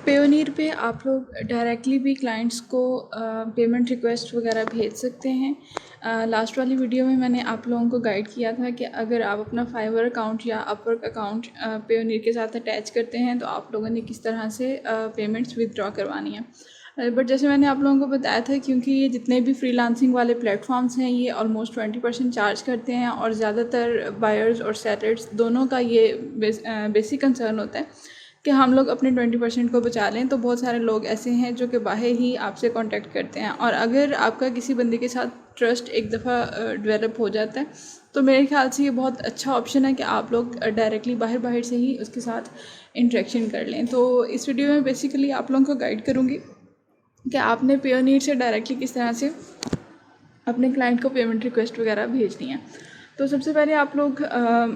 Payoneer पे आप लोग डायरेक्टली भी क्लाइंट्स को पेमेंट रिक्वेस्ट वगैरह भेज सकते हैं। लास्ट वाली वीडियो में मैंने आप लोगों को गाइड किया था कि अगर आप अपना फाइवर अकाउंट या अपवर्क अकाउंट पेयोनीर के साथ अटैच करते हैं तो आप लोगों ने किस तरह से पेमेंट्स विदड्रॉ करवानी है। बट जैसे मैंने आप लोगों को बताया था, क्योंकि ये जितने भी फ्रीलांसिंग वाले प्लेटफॉर्म्स हैं ये ऑलमोस्ट 20% चार्ज करते हैं और ज़्यादातर बायर्स और सेलर्स दोनों का ये बेसिक कंसर्न होता है कि हम लोग अपने 20% को बचा लें। तो बहुत सारे लोग ऐसे हैं जो कि बाहर ही आपसे कांटेक्ट करते हैं, और अगर आपका किसी बंदे के साथ ट्रस्ट एक दफ़ा डेवलप हो जाता है तो मेरे ख्याल से ये बहुत अच्छा ऑप्शन है कि आप लोग डायरेक्टली बाहर से ही उसके साथ इंटरेक्शन कर लें। तो इस वीडियो में बेसिकली आप लोगों को गाइड करूँगी कि आपने पेयोनीर से डायरेक्टली किस तरह से अपने क्लाइंट को पेमेंट रिक्वेस्ट वगैरह भेजनी है। तो सबसे पहले आप लोग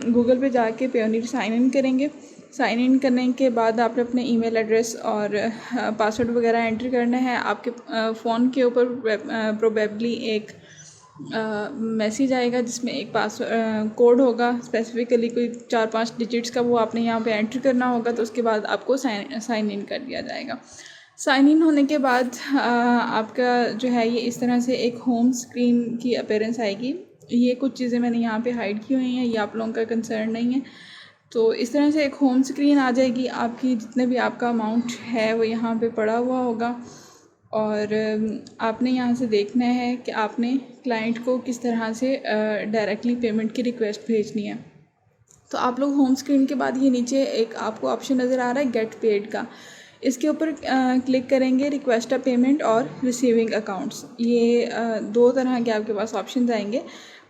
गूगल पे जाके पेयोनीर साइन इन करेंगे। साइन इन करने के बाद आपने अपने ईमेल एड्रेस और पासवर्ड वगैरह एंटर करना है। आपके फ़ोन के ऊपर प्रोबेबली एक मैसेज आएगा जिसमें एक कोड होगा, स्पेसिफिकली कोई 4-5 डिजिट्स का, वो आपने यहाँ पे एंटर करना होगा। तो उसके बाद आपको साइन इन कर दिया जाएगा। साइन इन होने के बाद आपका जो है ये इस तरह से एक होम स्क्रीन की अपीयरेंस आएगी। ये कुछ चीज़ें मैंने यहाँ पे हाइड की हुई हैं, ये आप लोगों का कंसर्न नहीं है। तो इस तरह से एक होम स्क्रीन आ जाएगी। आपकी जितने भी आपका अमाउंट है वो यहाँ पे पड़ा हुआ होगा, और आपने यहाँ से देखना है कि आपने क्लाइंट को किस तरह से डायरेक्टली पेमेंट की रिक्वेस्ट भेजनी है। तो आप लोग होम स्क्रीन के बाद ये नीचे एक आपको ऑप्शन नज़र आ रहा है गेट पेड का, इसके ऊपर क्लिक करेंगे। रिक्वेस्ट अ पेमेंट और रिसीविंग अकाउंट्स, ये दो तरह के आपके पास ऑप्शन आएंगे।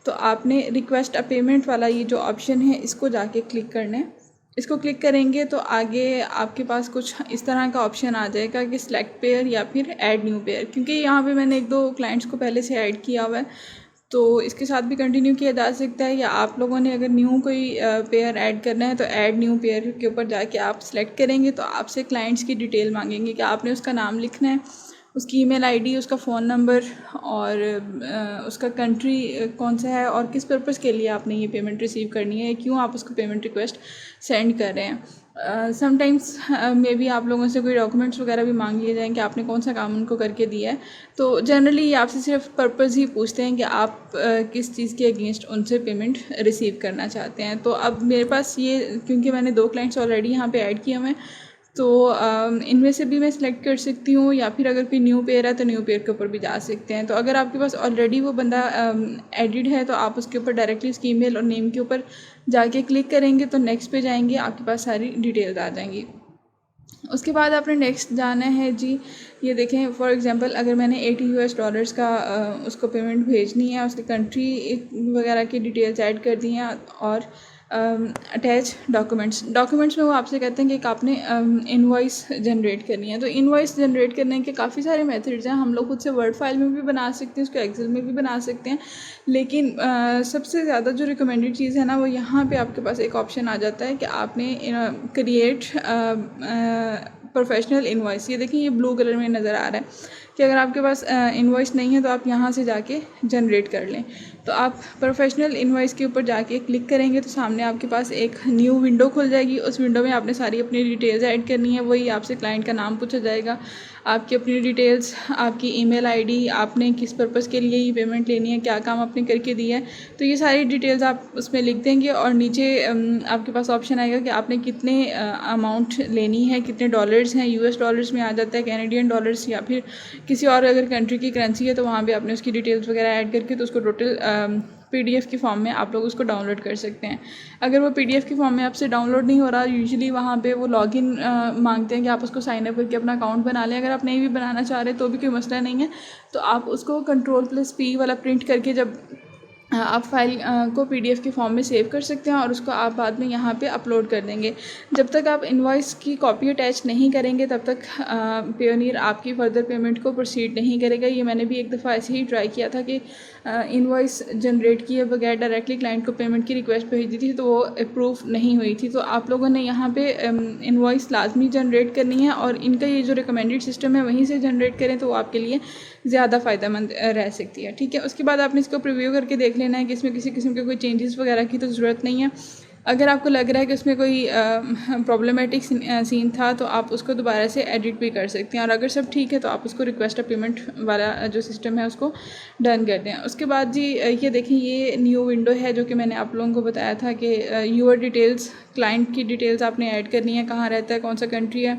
तो आपने रिक्वेस्ट अ पेमेंट वाला ये जो ऑप्शन है इसको जाके क्लिक करना है। इसको क्लिक करेंगे तो आगे आपके पास कुछ इस तरह का ऑप्शन आ जाएगा कि सिलेक्ट पेयर या फिर ऐड न्यू पेयर। क्योंकि यहाँ पे मैंने 1-2 क्लाइंट्स को पहले से ऐड किया हुआ है तो इसके साथ भी कंटिन्यू किया जा सकता है, या आप लोगों ने अगर न्यू कोई पेयर ऐड करना है तो ऐड न्यू पेयर के ऊपर जाके आप सिलेक्ट करेंगे। तो आपसे क्लाइंट्स की डिटेल मांगेंगे कि आपने उसका नाम लिखना है, उसकी ईमेल आईडी, उसका फ़ोन नंबर और उसका कंट्री कौन सा है और किस पर्पज़ के लिए आपने ये पेमेंट रिसीव करनी है, क्यों आप उसको पेमेंट रिक्वेस्ट सेंड कर रहे हैं। समटाइम्स मे बी आप लोगों से कोई डॉक्यूमेंट्स वगैरह भी मांग लिए जाएँ कि आपने कौन सा काम उनको करके दिया है। तो जनरली ये आपसे सिर्फ पर्पज़ ही पूछते हैं कि आप किस चीज़ के अगेंस्ट उनसे पेमेंट रिसीव करना चाहते हैं। तो अब मेरे पास ये, क्योंकि मैंने 2 क्लाइंट्स ऑलरेडी यहाँ पे ऐड किए हुए हैं, तो इनमें से भी मैं सिलेक्ट कर सकती हूँ, या फिर अगर कोई न्यू पेयर है तो न्यू पेयर के ऊपर भी जा सकते हैं। तो अगर आपके पास ऑलरेडी वो बंदा एडिड है तो आप उसके ऊपर डायरेक्टली उसकी ईमेल और नेम के ऊपर जाके क्लिक करेंगे तो नेक्स्ट पे जाएंगे, आपके पास सारी डिटेल्स आ जाएंगी। उसके बाद आपने नेक्स्ट जाना है जी। ये देखें, फॉर एग्जांपल अगर मैंने $80 का उसको पेमेंट भेजनी है, उसकी कंट्री वगैरह की डिटेल्स ऐड कर दी हैं, और अटैच डॉक्यूमेंट्स में वो आपसे कहते हैं कि आपने इनवॉइस जनरेट करनी है। तो इनवॉइस जनरेट करने के काफ़ी सारे मेथड्स हैं। हम लोग खुद से वर्ड फाइल में भी बना सकते हैं, उसको एक्सेल में भी बना सकते हैं, लेकिन सबसे ज़्यादा जो रिकमेंडेड चीज़ है ना, वो यहाँ पे आपके पास एक ऑप्शन आ जाता है कि आपने क्रिएट प्रोफेशनल इनवॉइस। ये देखिए, ये ब्लू कलर में नज़र आ रहा है कि अगर आपके पास इनवॉइस नहीं है तो आप यहाँ से जाके जनरेट कर लें। तो आप प्रोफेशनल इनवॉइस के ऊपर जाके क्लिक करेंगे तो सामने आपके पास एक न्यू विंडो खुल जाएगी। उस विंडो में आपने सारी अपनी डिटेल्स ऐड करनी है। वही आपसे क्लाइंट का नाम पूछा जाएगा, आपकी अपनी डिटेल्स, आपकी ईमेल आईडी, आपने किस पर्पज़ के लिए ये पेमेंट लेनी है, क्या काम आपने करके दिया है, तो ये सारी डिटेल्स आप उसमें लिख देंगे। और नीचे आपके पास ऑप्शन आएगा कि आपने कितने अमाउंट लेनी है, कितने डॉलर्स हैं। US डॉलर्स में आ जाता है, कैनेडियन डॉलर्स, या फिर किसी और अगर कंट्री की करेंसी है तो वहाँ पे आपने उसकी डिटेल्स वगैरह ऐड करके तो उसको टोटल PDF की फॉर्म में आप लोग उसको डाउनलोड कर सकते हैं। अगर वो PDF की फॉर्म में आपसे डाउनलोड नहीं हो रहा, यूजुअली वहाँ पे वो लॉगिन मांगते हैं कि आप उसको साइन अप करके अपना अकाउंट बना लें। अगर आप नहीं भी बनाना चाह रहे तो भी कोई मसला नहीं है, तो आप उसको Ctrl+P वाला प्रिंट करके जब आप फाइल को PDF के फॉर्म में सेव कर सकते हैं और उसको आप बाद में यहाँ पे अपलोड कर देंगे। जब तक आप इनवॉइस की कॉपी अटैच नहीं करेंगे तब तक पेयोनीर आपकी फ़र्दर पेमेंट को प्रोसीड नहीं करेगा। ये मैंने भी एक दफ़ा ऐसे ही ट्राई किया था कि इनवॉइस जनरेट किए बगैर डायरेक्टली क्लाइंट को पेमेंट की रिक्वेस्ट भेज दी थी तो वो अप्रूव नहीं हुई थी। तो आप लोगों ने यहाँ पे इनवॉइस लाजमी जनरेट करनी है, और इनका ये जो रिकमेंडेड सिस्टम है वहीं से जनरेट करें तो वो आपके लिए ज़्यादा फ़ायदेमंद रह सकती है। ठीक है, उसके बाद आपने इसको प्रीव्यू करके देख लेना है कि इसमें किसी किस्म के कोई चेंजेस वगैरह की तो ज़रूरत नहीं है। अगर आपको लग रहा है कि उसमें कोई प्रॉब्लमेटिक सीन था तो आप उसको दोबारा से एडिट भी कर सकते हैं, और अगर सब ठीक है तो आप उसको रिक्वेस्ट पेमेंट वाला जो सिस्टम है उसको डन कर दें। उसके बाद जी ये देखें, ये न्यू विंडो है जो कि मैंने आप लोगों को बताया था कि यूर डिटेल्स, क्लाइंट की डिटेल्स आपने ऐड करनी है, कहाँ रहता है, कौन सा कंट्री है,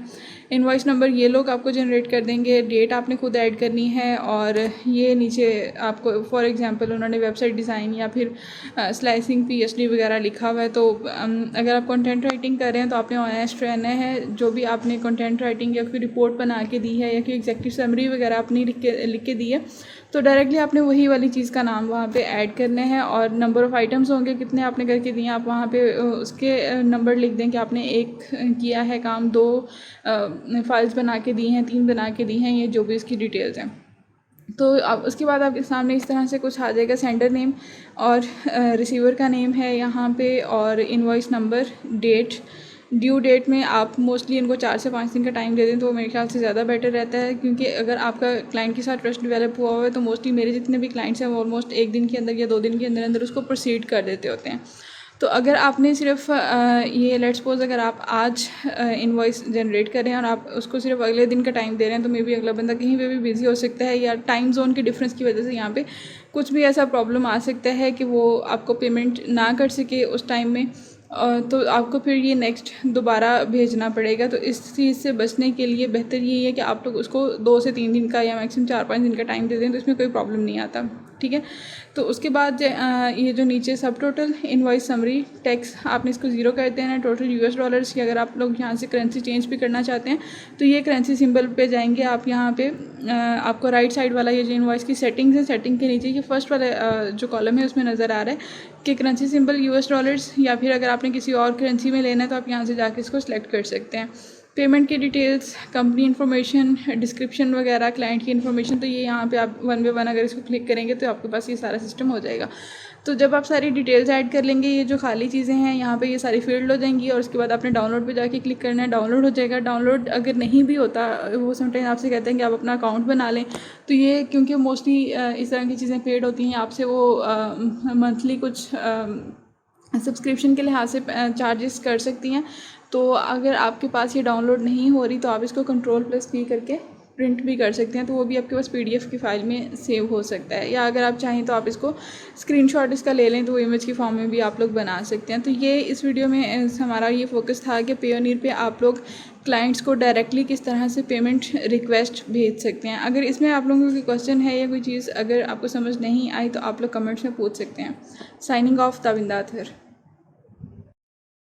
इनवॉइस नंबर ये लोग आपको जनरेट कर देंगे, डेट आपने खुद ऐड करनी है, और ये नीचे आपको फॉर एग्जांपल उन्होंने वेबसाइट डिज़ाइन या फिर स्लाइसिंग पीएचडी वगैरह लिखा हुआ है। तो अगर आप कंटेंट राइटिंग कर रहे हैं तो आपने ऑनेस्ट रहना है, जो भी आपने कंटेंट राइटिंग या फिर रिपोर्ट बना के दी है या फिर एग्जेक्टिव समरी वगैरह अपनी लिख के दी है, तो डायरेक्टली आपने वही वाली चीज़ का नाम वहाँ पे ऐड करना है, और नंबर ऑफ़ आइटम्स होंगे कितने आपने करके दिए आप वहाँ पे उसके नंबर लिख दें कि आपने 1 किया है काम, 2 फाइल्स बना के दी हैं, 3 बना के दी हैं, ये जो भी इसकी डिटेल्स हैं। तो अब उसके बाद आपके सामने इस तरह से कुछ आ जाएगा, सेंडर नेम और रिसीवर का नेम है यहाँ पे, और invoice number, date, due date में आप मोस्टली इनको 4 से 5 दिन का टाइम दे दें तो मेरे ख्याल से ज़्यादा बेटर रहता है, क्योंकि अगर आपका क्लाइंट के साथ ट्रस्ट डेवलप हुआ हुआ है तो मोस्टली मेरे जितने भी क्लाइंट्स हैं वो ऑलमोस्ट 1 दिन के अंदर या 2 दिन के अंदर अंदर उसको प्रोसीड कर देते होते हैं। तो अगर आपने सिर्फ ये लेट्स सपोज अगर आप आज इनवॉइस जनरेट करें और आप उसको सिर्फ अगले दिन का टाइम दे रहे हैं, तो मे बी अगला बंदा कहीं पे भी बिजी हो सकता है, या टाइम जोन के डिफरेंस की वजह से यहाँ पे कुछ भी ऐसा प्रॉब्लम आ सकता है कि वो आपको पेमेंट ना कर सके उस टाइम में, तो आपको फिर ये नेक्स्ट दोबारा भेजना पड़ेगा। तो इस चीज़ से बचने के लिए बेहतर यही है कि आप लोग उसको 2 से 3 दिन का या मैक्सिमम 4-5 दिन का टाइम दे दें, तो इसमें कोई प्रॉब्लम नहीं आता, ठीक है। तो उसके बाद ये जो नीचे सब टोटल इनवॉइस समरी टैक्स आपने इसको 0 कर देना है, टोटल यूएस डॉलर्स की। अगर आप लोग यहाँ से करेंसी चेंज भी करना चाहते हैं तो ये करेंसी सिंबल पे जाएंगे आप, यहाँ पे आपको राइट साइड वाला ये जो इनवॉइस की सेटिंग्स है, सेटिंग के नीचे ये फर्स्ट वाला जो कॉलम है उसमें नज़र आ रहा है कि करेंसी सिंबल यूएस डॉलर्स, या फिर अगर आपने किसी और करेंसी में लेना है तो आप यहाँ से जाके इसको सिलेक्ट कर सकते हैं। पेमेंट की डिटेल्स, कंपनी इन्फॉर्मेशन, डिस्क्रिप्शन वगैरह, क्लाइंट की इन्फॉर्मेशन, तो ये यहाँ पे आप 1 बाय 1 अगर इसको क्लिक करेंगे तो आपके पास ये सारा सिस्टम हो जाएगा। तो जब आप सारी डिटेल्स ऐड कर लेंगे, ये जो खाली चीज़ें हैं यहाँ पे ये सारी फील्ड हो जाएंगी, और उसके बाद आपने डाउनलोड पे जाके क्लिक करना है, डाउनलोड हो जाएगा। डाउनलोड अगर नहीं भी होता, वो समटाइम आपसे कहते हैं कि आप अपना अकाउंट बना लें, तो ये क्योंकि मोस्टली इस तरह की चीज़ें पेड होती हैं, आपसे वो मंथली कुछ सब्सक्रिप्शन के लिहाज से चार्जेस कर सकती हैं। तो अगर आपके पास ये डाउनलोड नहीं हो रही तो आप इसको Ctrl+P करके प्रिंट भी कर सकते हैं, तो वो भी आपके पास PDF की फ़ाइल में सेव हो सकता है, या अगर आप चाहें तो आप इसको स्क्रीनशॉट इसका ले लें तो वो इमेज की फॉर्म में भी आप लोग बना सकते हैं। तो ये इस वीडियो में हमारा ये फोकस था कि पेयोनियर पे आप लोग क्लाइंट्स को डायरेक्टली किस तरह से पेमेंट रिक्वेस्ट भेज सकते हैं। अगर इसमें आप लोगों की क्वेश्चन है या कोई चीज़ अगर आपको समझ नहीं आई तो आप लोग कमेंट्स में पूछ सकते हैं। Signing off, Tabinda Athar.